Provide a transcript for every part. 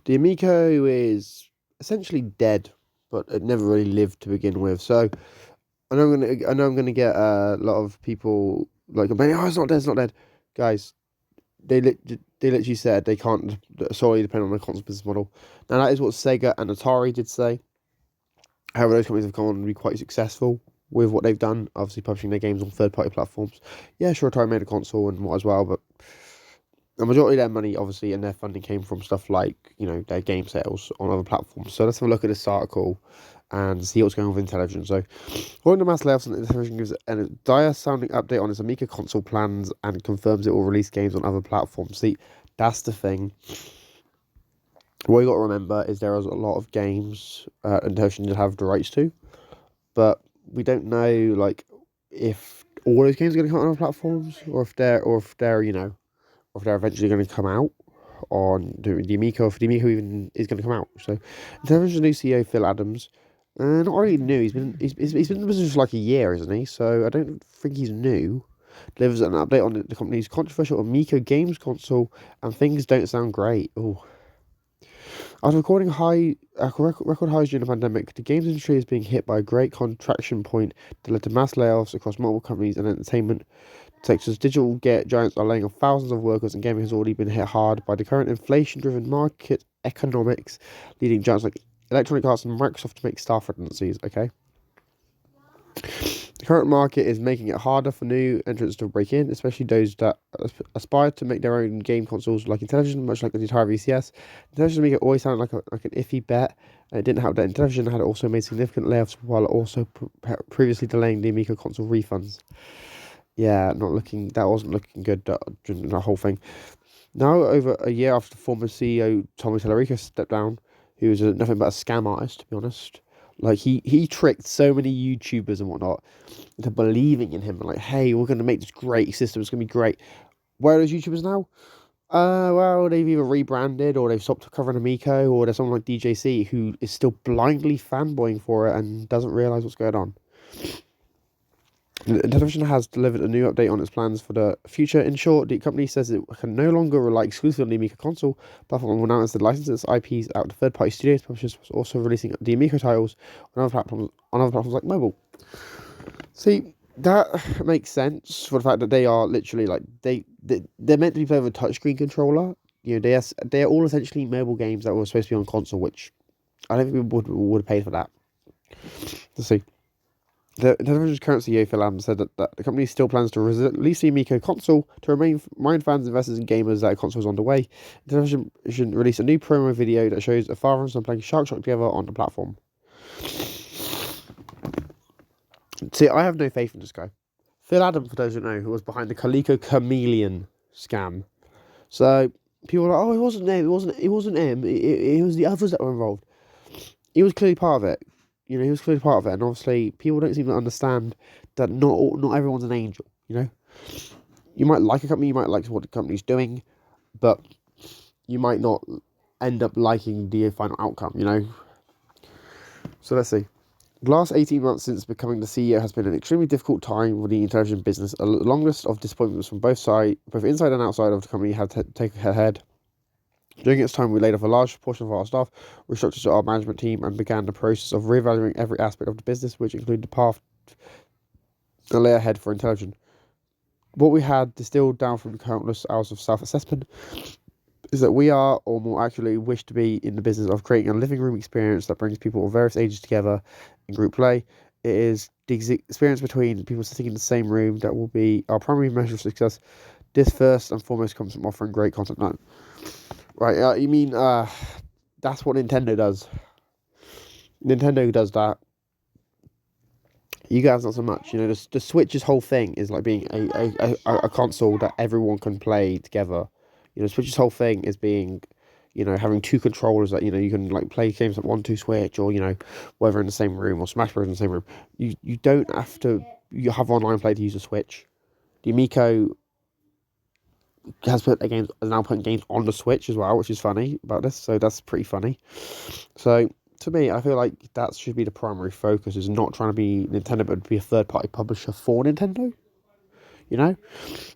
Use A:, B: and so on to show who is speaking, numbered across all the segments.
A: The Amico is essentially dead, but it never really lived to begin with. So I know I'm gonna get a lot of people like, oh, it's not dead, it's not dead, guys. They literally said they can't solely depend on the console business model. Now that is what Sega and Atari did say. However, those companies have gone on to be quite successful with what they've done, obviously publishing their games on third-party platforms. Yeah, sure, Atari made a console and what as well, but the majority of their money, obviously, and their funding came from stuff like, their game sales on other platforms. So let's have a look at this article and see what's going on with Intellivision. So, following the mass layoffs, Intellivision gives a dire-sounding update on its Amiga console plans and confirms it will release games on other platforms. See, that's the thing. What you got to remember is there are a lot of games Intellivision did have the rights to, but we don't know if all those games are going to come on other platforms, or if they're eventually going to come out on the Amico, if the Amico even is going to come out. So, Intellivision new CEO Phil Adams, not really new. He's been in the business for like a year, isn't he? So I don't think he's new. Delivers an update on the company's controversial Amico games console, and things don't sound great. Oh. After recording record highs during the pandemic, the games industry is being hit by a great contraction point that led to mass layoffs across multiple companies and entertainment sectors. Digital giants are laying off thousands of workers, and gaming has already been hit hard by the current inflation-driven market economics, leading giants like Electronic Arts and Microsoft to make staff redundancies. Okay. The current market is making it harder for new entrants to break in, especially those that aspire to make their own game consoles like Intellivision, much like the entire VCS. Intellivision Amiga always sounded like an iffy bet, and it didn't help that Intellivision had also made significant layoffs while also previously delaying the Amiga console refunds. Yeah, that wasn't looking good during the whole thing. Now, over a year after the former CEO Tommy Tallarico stepped down, who was nothing but a scam artist, to be honest. Like, he tricked so many YouTubers and whatnot into believing in him. Like, hey, we're going to make this great system. It's going to be great. Where are those YouTubers now? Well, they've either rebranded or they've stopped covering Amico, or there's someone like DJC who is still blindly fanboying for it and doesn't realise what's going on. Intellivision has delivered a new update on its plans for the future. In short, the company says it can no longer rely exclusively on the Amico console platform, will now instead license its IPs out to third-party studios. Publishers was also releasing the Amico titles on other platforms like mobile. See, that makes sense for the fact that they are literally they're meant to be played with a touchscreen controller. They are all essentially mobile games that were supposed to be on console, which I don't think people would have paid for that. Let's see. The Intellivision's current CEO Phil Adams said that the company still plans to release the Amico console to remind fans, investors, and gamers that a console is on the way. Intellivision released a new promo video that shows a father and son playing Shark Shock together on the platform. See, I have no faith in this guy. Phil Adams, for those who know, who was behind the Coleco Chameleon scam. So people are like, oh, it wasn't him. It wasn't him. It was the others that were involved. He was clearly part of it. He was clearly part of it, and obviously people don't seem to understand that not everyone's an angel. You might like a company, you might like what the company's doing, but you might not end up liking the final outcome. So let's see. The last 18 months since becoming the CEO has been an extremely difficult time for the Intellivision business. A long list of disappointments from both inside and outside of the company have taken head. During its time, we laid off a large portion of our staff, restructured our management team, and began the process of reevaluating every aspect of the business, which included the path and lay ahead for Intellivision. What we had distilled down from countless hours of self-assessment is that we are, or more accurately, wish to be in the business of creating a living room experience that brings people of various ages together in group play. It is the experience between people sitting in the same room that will be our primary measure of success. This first and foremost comes from offering great content. No. Right, you mean, that's what Nintendo does. Nintendo does that. You guys not so much. The Switch's whole thing is like being a console that everyone can play together. Switch's whole thing is being, having two controllers that, you can like play games like 1-2 Switch, or, whether in the same room, or Smash Bros in the same room. You don't have to, you have online play to use a Switch. The Amico has now putting games on the Switch as well, which is funny about this. So that's pretty funny. So to me, I feel like that should be the primary focus, is not trying to be Nintendo, but be a third-party publisher for Nintendo. you know?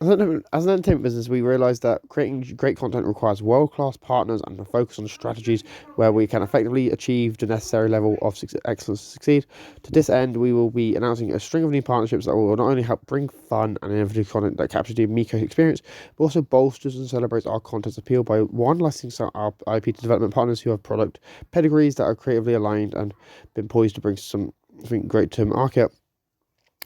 A: As an entertainment business, we realised that creating great content requires world-class partners and a focus on strategies where we can effectively achieve the necessary level of excellence to succeed. To this end, we will be announcing a string of new partnerships that will not only help bring fun and innovative content that captures the Amico experience, but also bolsters and celebrates our content's appeal by one, licensing our IP to development partners who have product pedigrees that are creatively aligned and been poised to bring something great to market.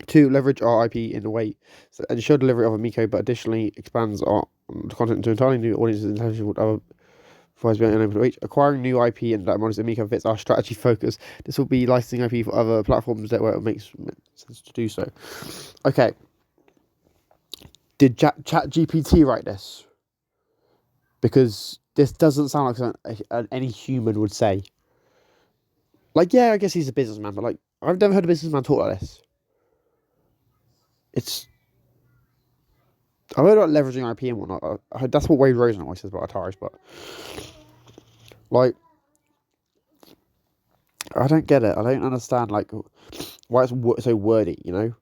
A: Two, leverage our IP in a way so ensure delivery of Amico, but additionally expands our content to entirely new audiences and television would otherwise be unable to reach. Acquiring new IP and that modest Amico fits our strategy focus. This will be licensing IP for other platforms where it makes sense to do so. Okay. Did ChatGPT write this? Because this doesn't sound like something any human would say. Like, yeah, I guess he's a businessman, but like, I've never heard a businessman talk like this. I've heard about leveraging IP and whatnot. I heard that's what Wade Rosen always says about Ataris, but like, I don't get it. I don't understand like why it's so wordy. You know,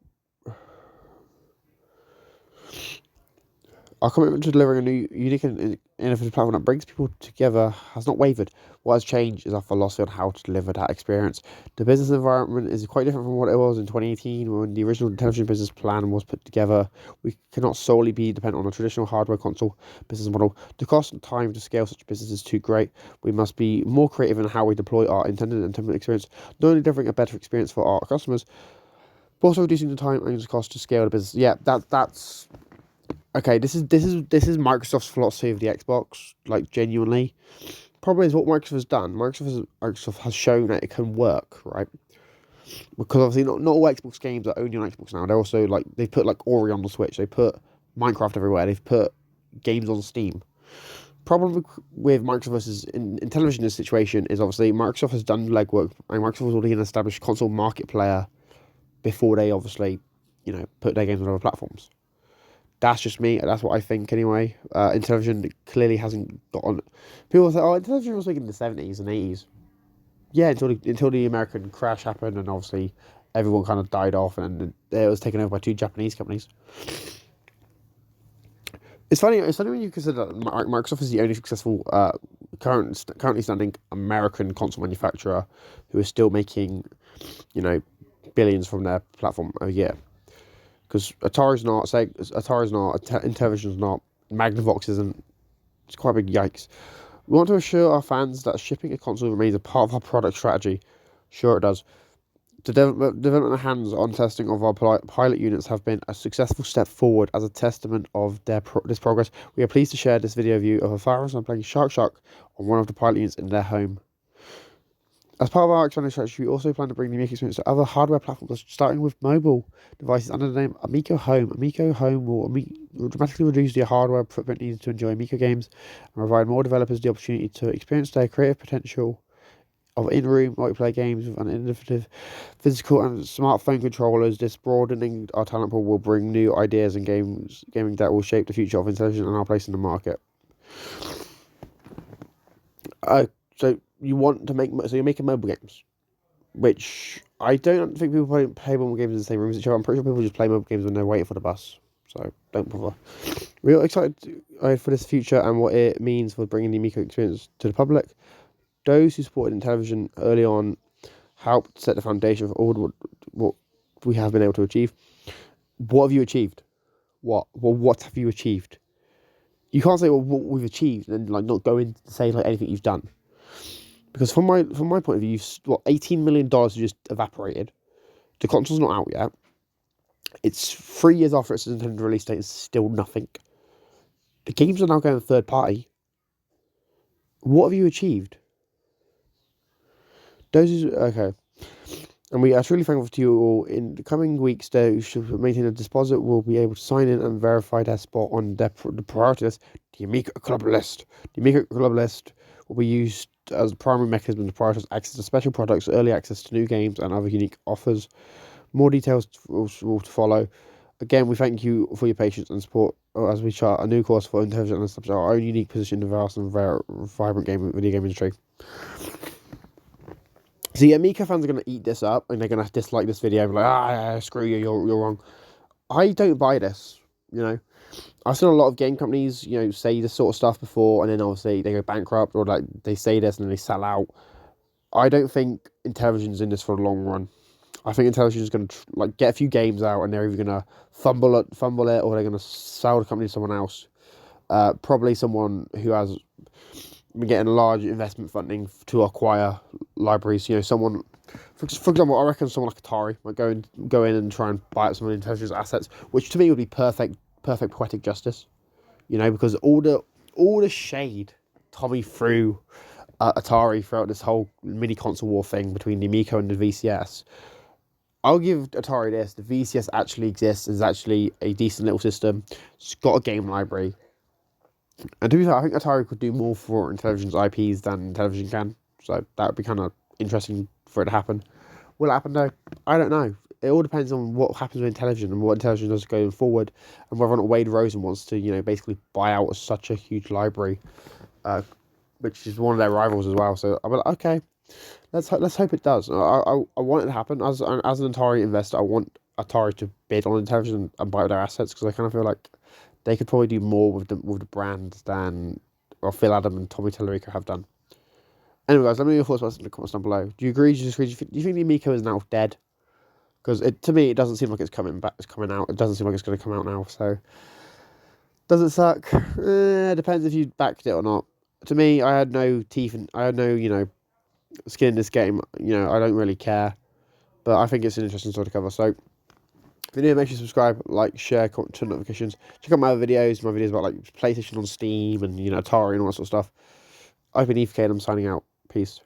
A: our commitment to delivering a new, unique, and innovative platform that brings people together has not wavered. What has changed is our philosophy on how to deliver that experience. The business environment is quite different from what it was in 2018 when the original television business plan was put together. We cannot solely be dependent on a traditional hardware console business model. The cost and time to scale such a business is too great. We must be more creative in how we deploy our intended and template experience, not only delivering a better experience for our customers, but also reducing the time and the cost to scale the business. Yeah, that's okay. This is Microsoft's philosophy of the Xbox. Like, genuinely, problem is what Microsoft has done. Microsoft has shown that it can work, right? Because obviously not all Xbox games are only on Xbox now. They're also like they've put like Ori on the Switch. They put Minecraft everywhere. They've put games on Steam. Problem with Microsoft versus Intellivision in this situation is obviously Microsoft has done legwork, and Microsoft was already an established console market player before they obviously, put their games on other platforms. That's just me. That's what I think anyway. Intellivision clearly hasn't got on. People say, "Oh, Intellivision was making in the 70s and 80s." Yeah, until the American crash happened, and obviously everyone kind of died off, and it was taken over by two Japanese companies. It's funny when you consider that Microsoft is the only successful currently standing American console manufacturer who is still making, billions from their platform a year. Because Atari's not, Intellivision's not, Magnavox isn't. It's quite a big yikes. We want to assure our fans that shipping a console remains a part of our product strategy. Sure, it does. The development and hands-on testing of our pilot units have been a successful step forward as a testament of this progress. We are pleased to share this video view of a firearm playing Shark on one of the pilot units in their home. As part of our expanded strategy, we also plan to bring the Amico experience to other hardware platforms, starting with mobile devices under the name Amico Home. Amico Home will dramatically reduce the hardware footprint needed to enjoy Amico games and provide more developers the opportunity to experience their creative potential of in-room multiplayer games with an innovative physical and smartphone controllers. This broadening our talent pool will bring new ideas and gaming that will shape the future of Intellivision and our place in the market. So you're making mobile games, which I don't think people play mobile games in the same rooms as each other. I'm pretty sure people just play mobile games when they're waiting for the bus, so don't bother. We're excited for this future and what it means for bringing the Amico experience to the public. Those who supported Intellivision early on helped set the foundation for all what we have been able to achieve. What have you achieved? What have you achieved? You can't say, well, what we've achieved, and then not go into say anything you've done. Because from my point of view, $18 million just evaporated. The console's not out yet. It's 3 years after its intended release date and still nothing. The games are now going third party. What have you achieved? Okay. And we are truly thankful to you all. In the coming weeks, those who maintain a deposit will be able to sign in and verify their spot on the priority list, the Amico Club list. The Amico Club list will be used as the primary mechanism to prioritize access to special products, early access to new games, and other unique offers. More details will follow. Again, we thank you for your patience and support as we chart a new course for Intellivision and establish our own unique position in the vast and vibrant video game industry. So yeah, Amico fans are going to eat this up and they're going to dislike this video and be like, screw you, you're wrong. I don't buy this. you know. I've seen a lot of game companies, you know, say this sort of stuff before, and then obviously they go bankrupt, or like they say this and then they sell out. I don't think Intellivision's in this for a long run. I think Intellivision's going to like get a few games out, and they're either going to fumble it, or they're going to sell the company to someone else. Probably someone who has been getting large investment funding to acquire libraries. You know, someone, for example, I reckon someone like Atari might go in and try and buy up some of Intellivision's assets, which to me would be perfect poetic justice. You know, because all the shade Tommy threw Atari throughout this whole mini console war thing between the Amico and the VCS. I'll give Atari this. The VCS actually exists. Is actually a decent little system. It's got a game library. And to be fair, I think Atari could do more for Intellivision's IPs than Intellivision can. So that would be kind of interesting for it to happen. Will it happen though? I don't know. It all depends on what happens with Intellivision and what Intellivision does going forward, and whether or not Wade Rosen wants to, you know, basically buy out such a huge library, which is one of their rivals as well. So I'm like, okay, let's hope it does. I want it to happen. As an Atari investor, I want Atari to bid on Intellivision and buy their assets, because I kind of feel like they could probably do more with the brand than Phil Adam and Tommy Tallarico have done. Anyway, guys, let me know your thoughts in the comments down below. Do you agree? Do you disagree? Do you think the Amico is now dead? Because to me, it doesn't seem like it's coming back. It's coming out. It doesn't seem like it's going to come out now. So, does it suck? Depends if you backed it or not. To me, I had no teeth and I had no, you know, skin in this game. You know, I don't really care. But I think it's an interesting sort of cover. So, if you're new, make sure you subscribe, like, share, comment, turn notifications. Check out my other videos. My videos about like PlayStation on Steam and, you know, Atari and all that sort of stuff. I've been EFK and I'm signing out. Peace.